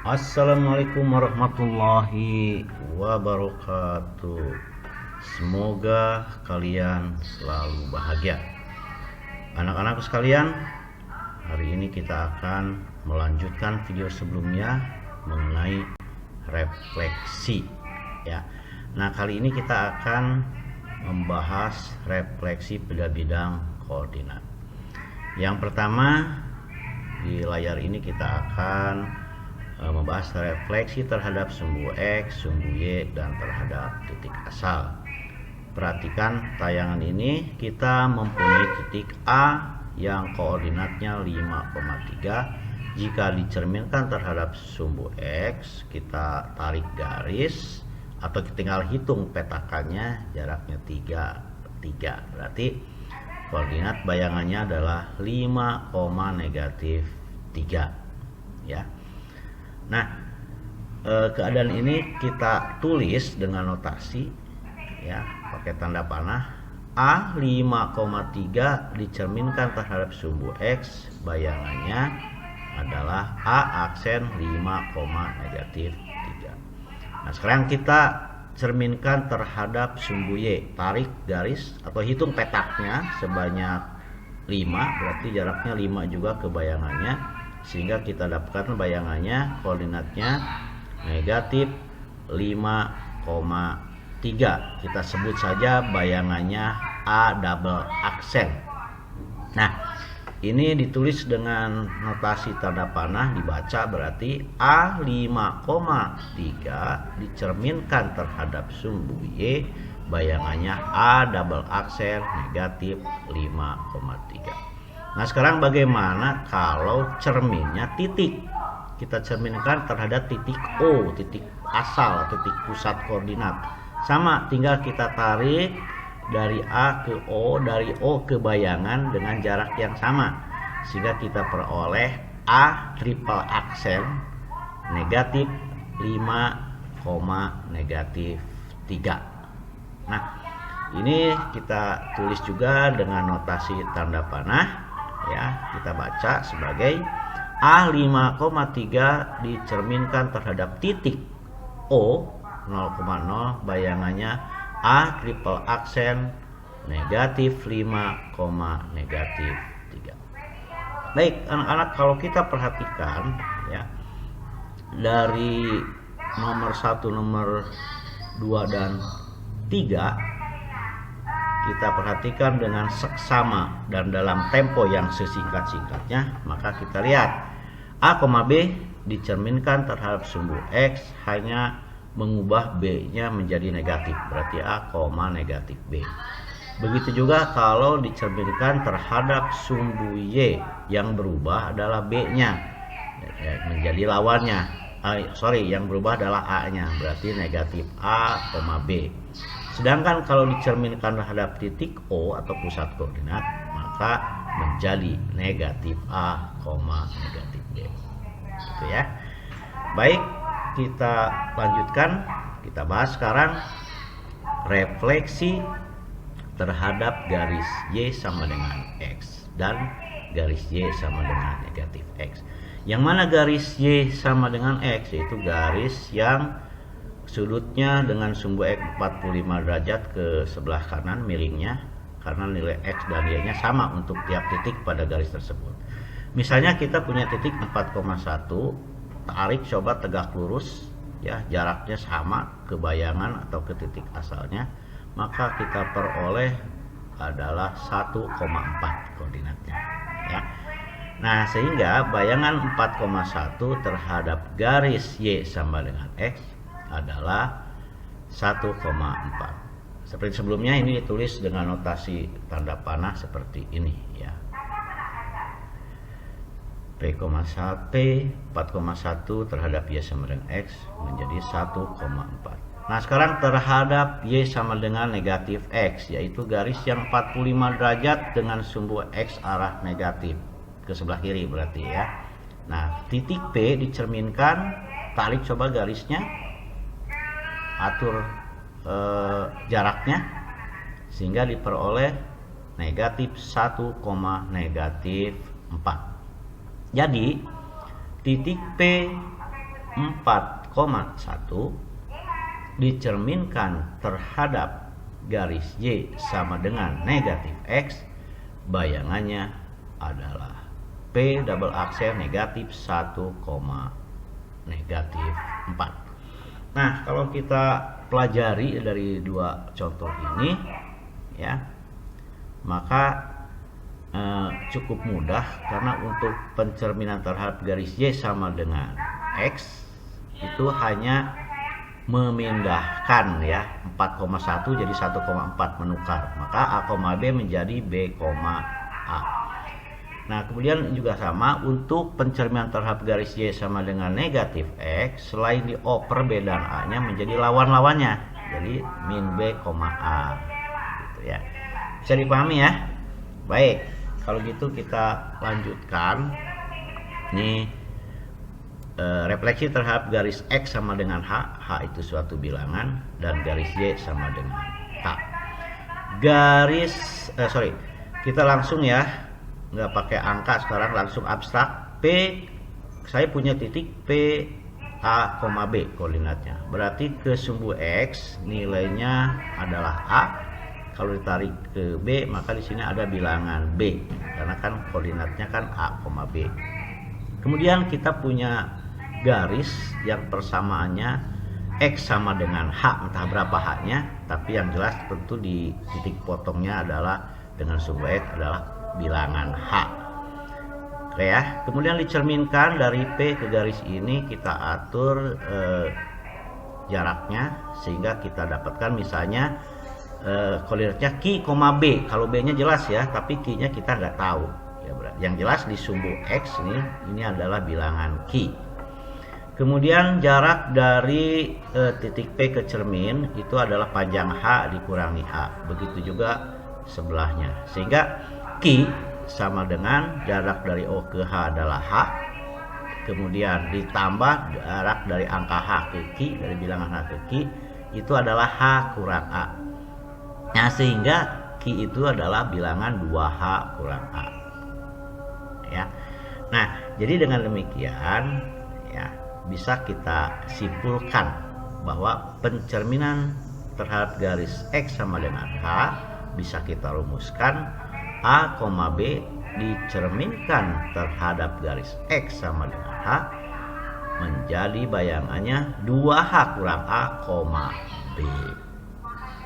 Assalamualaikum warahmatullahi wabarakatuh. Semoga kalian selalu bahagia. Anak-anakku sekalian, hari ini kita akan melanjutkan video sebelumnya mengenai refleksi ya. Nah, kali ini kita akan membahas refleksi pada bidang koordinat. Yang pertama, di layar ini kita akan membahas refleksi terhadap sumbu X, sumbu Y, dan terhadap titik asal. Perhatikan tayangan ini, kita mempunyai titik A yang koordinatnya 5,3. Jika dicerminkan terhadap sumbu X, kita tarik garis atau tinggal hitung petakannya, jaraknya 3. Berarti koordinat bayangannya adalah 5,-3 ya. Nah, keadaan ini kita tulis dengan notasi ya, pakai tanda panah. A 5,3 dicerminkan terhadap sumbu X, bayangannya adalah A aksen 5,-3. Nah, sekarang kita cerminkan terhadap sumbu Y, tarik garis atau hitung petaknya sebanyak 5, berarti jaraknya 5 juga ke bayangannya, sehingga kita dapatkan bayangannya koordinatnya negatif 5,3. Kita sebut saja bayangannya A double aksen. Nah, ini ditulis dengan notasi tanda panah, dibaca berarti A 5,3 dicerminkan terhadap sumbu Y, bayangannya A double aksen negatif 5,3. Nah, sekarang bagaimana kalau cerminnya titik? Kita cerminkan terhadap titik O, titik asal atau titik pusat koordinat. Sama, tinggal kita tarik dari A ke O, dari O ke bayangan dengan jarak yang sama, sehingga kita peroleh A triple aksen negatif 5,-3. Nah, ini kita tulis juga dengan notasi tanda panah ya, kita baca sebagai A 5,3 dicerminkan terhadap titik O 0,0, bayangannya A triple aksen negatif 5,-3. Baik anak-anak, kalau kita perhatikan ya, dari nomor 1, nomor 2 dan 3 kita perhatikan dengan seksama dan dalam tempo yang sesingkat-singkatnya, maka kita lihat A, B dicerminkan terhadap sumbu X, hanya mengubah B-nya menjadi negatif, berarti A, negatif B. Begitu juga kalau dicerminkan terhadap sumbu Y, yang berubah adalah B-nya menjadi lawannya. Yang berubah adalah A-nya, berarti negatif A, B. Sedangkan kalau dicerminkan terhadap titik O atau pusat koordinat, maka menjadi negatif A, negatif B. Gitu ya. Baik, kita lanjutkan. Kita bahas sekarang refleksi terhadap garis Y sama dengan X dan garis Y sama dengan negatif X. Yang mana garis Y sama dengan X? Yaitu garis yang sudutnya dengan sumbu X 45 derajat ke sebelah kanan miringnya, karena nilai X dan Y nya sama untuk tiap titik pada garis tersebut. Misalnya kita punya titik 4,1, tarik, coba tegak lurus ya, jaraknya sama ke bayangan atau ke titik asalnya, maka kita peroleh adalah 1,4 koordinatnya ya. Nah, sehingga bayangan 4,1 terhadap garis Y sama dengan X adalah 1,4. Seperti sebelumnya, ini ditulis dengan notasi tanda panah seperti ini ya. P, 4,1 terhadap Y sama dengan X menjadi 1,4. Nah, sekarang terhadap Y sama dengan negatif X, yaitu garis yang 45 derajat dengan sumbu X arah negatif ke sebelah kiri berarti ya. Nah, titik P dicerminkan, tarik coba garisnya, atur jaraknya, sehingga diperoleh negatif 1,-4. Jadi titik P 4,1 dicerminkan terhadap garis Y sama dengan negatif X, bayangannya adalah P double aksen negatif 1, negatif 4. Nah, kalau kita pelajari dari dua contoh ini ya, maka cukup mudah, karena untuk pencerminan terhadap garis Y sama dengan X itu hanya memindahkan ya 4,1 jadi 1,4 menukar, maka A, B menjadi B, A. Nah, kemudian juga sama untuk pencerminan terhadap garis Y sama dengan negatif X, selain dioper B dan A-nya menjadi lawan-lawannya, jadi min B, A gitu ya. Bisa dipahami ya? Baik, kalau gitu kita lanjutkan. Nih, refleksi terhadap garis X sama dengan H itu suatu bilangan, dan garis Y sama dengan H. Kita langsung ya, nggak pakai angka sekarang, langsung abstrak. P, saya punya titik P, A, B koordinatnya, berarti ke sumbu X nilainya adalah A. Kalau ditarik ke B, maka di sini ada bilangan B, karena kan koordinatnya kan A, B. Kemudian kita punya garis yang persamaannya X sama dengan H, entah berapa H-nya, tapi yang jelas tentu di titik potongnya adalah dengan sumbu X adalah bilangan H. Oke ya. Kemudian dicerminkan dari P ke garis ini, kita atur jaraknya sehingga kita dapatkan misalnya koordinatnya Q, B. Kalau B-nya jelas ya, tapi Q-nya kita nggak tahu. Ya, yang jelas di sumbu X ini adalah bilangan Q. Kemudian jarak dari titik P ke cermin itu adalah panjang H dikurangi H. Begitu juga sebelahnya. Sehingga Q sama dengan jarak dari O ke H adalah H. Kemudian ditambah jarak dari angka H ke Q, dari bilangan H ke Q, itu adalah H kurang A. Nah, sehingga Q itu adalah bilangan 2H kurang A. Ya. Nah, jadi dengan demikian ya, bisa kita simpulkan bahwa pencerminan terhadap garis X sama dengan H bisa kita rumuskan A, B dicerminkan terhadap garis X sama dengan H menjadi bayangannya 2H kurang A, B.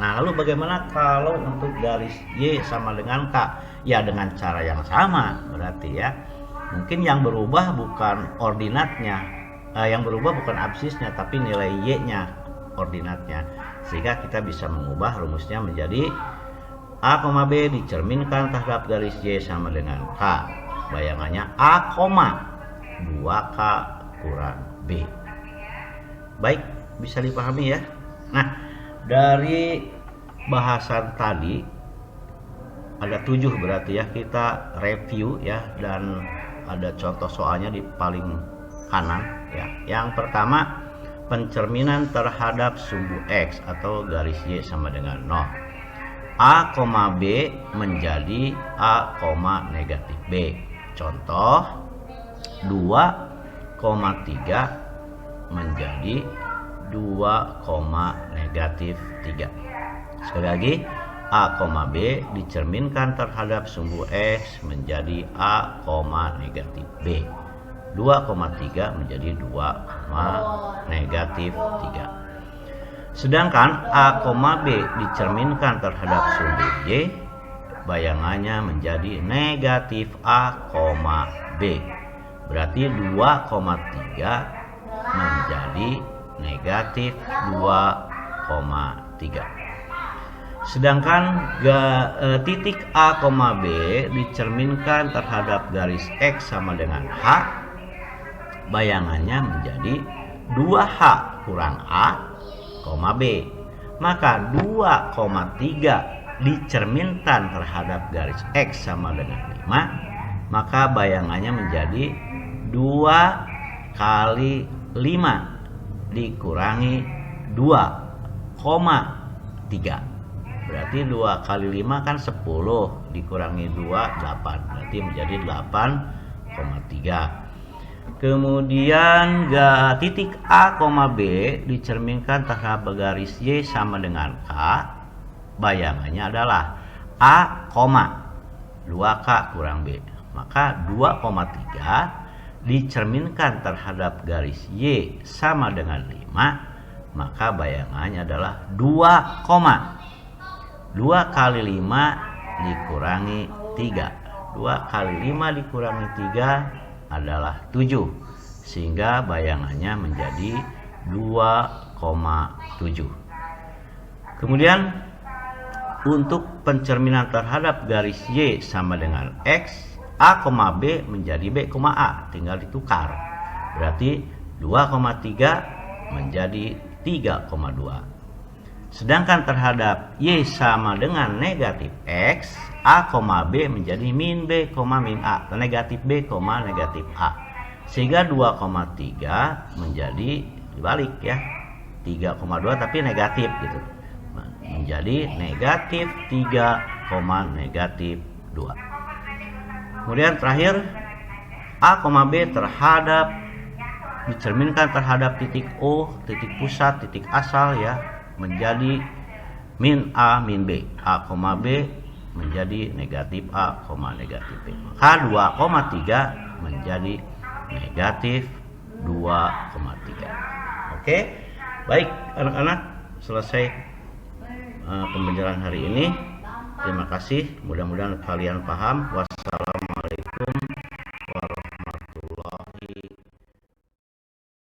Nah, lalu bagaimana kalau untuk garis Y sama dengan K? Ya, dengan cara yang sama berarti ya. Mungkin yang berubah bukan ordinatnya, yang berubah bukan absisnya, tapi nilai Y-nya, ordinatnya. Sehingga kita bisa mengubah rumusnya menjadi A, B dicerminkan terhadap garis Y sama dengan K. Bayangannya A, 2K kurang B. Baik, bisa dipahami ya. Nah, dari bahasan tadi ada 7 berarti ya, kita review ya, dan ada contoh soalnya di paling kanan ya. Yang pertama, pencerminan terhadap sumbu X atau garis Y sama dengan 0. A, B menjadi A, negatif B. Contoh 2,3 menjadi 2, negatif 3. Sekali lagi, A, B dicerminkan terhadap sumbu X menjadi A, negatif B. 2,3 menjadi 2, negatif 3. Sedangkan A, B dicerminkan terhadap sumbu Y, bayangannya menjadi negatif A, B. Berarti 2,3 menjadi negatif 2,3. Sedangkan titik A, B dicerminkan terhadap garis X sama dengan H, bayangannya menjadi 2H kurang A, B. Maka 2,3 dicerminkan terhadap garis X sama dengan 5, maka bayangannya menjadi 2 kali 5 dikurangi 2,3. Berarti 2 kali 5 kan 10, dikurangi 2, 8. Berarti menjadi 8,3. Kemudian titik A, B dicerminkan terhadap garis Y sama dengan K. Bayangannya adalah A, 2K kurang B. Maka 2,3 dicerminkan terhadap garis Y sama dengan 5. Maka bayangannya adalah 2 kali 5 dikurangi 3. 2 kali 5 dikurangi 3 adalah 7, sehingga bayangannya menjadi 2,7. Kemudian untuk pencerminan terhadap garis Y sama dengan X, A, B menjadi B, A, tinggal ditukar. Berarti 2,3 menjadi 3,2. Sedangkan terhadap Y sama dengan negatif X, A, B menjadi min B, min A, atau negatif B, negatif A. Sehingga 2,3 menjadi dibalik ya, 3,2 tapi negatif gitu. Menjadi negatif 3, negatif 2. Kemudian terakhir, A, B terhadap dicerminkan terhadap titik O, titik pusat, titik asal ya, menjadi min A, min B. A, B menjadi negatif A, negatif B. Maka 2,3 menjadi negatif 2,3. Oke, baik anak-anak, selesai pembelajaran hari ini. Terima kasih, mudah-mudahan kalian paham. Wassalamualaikum.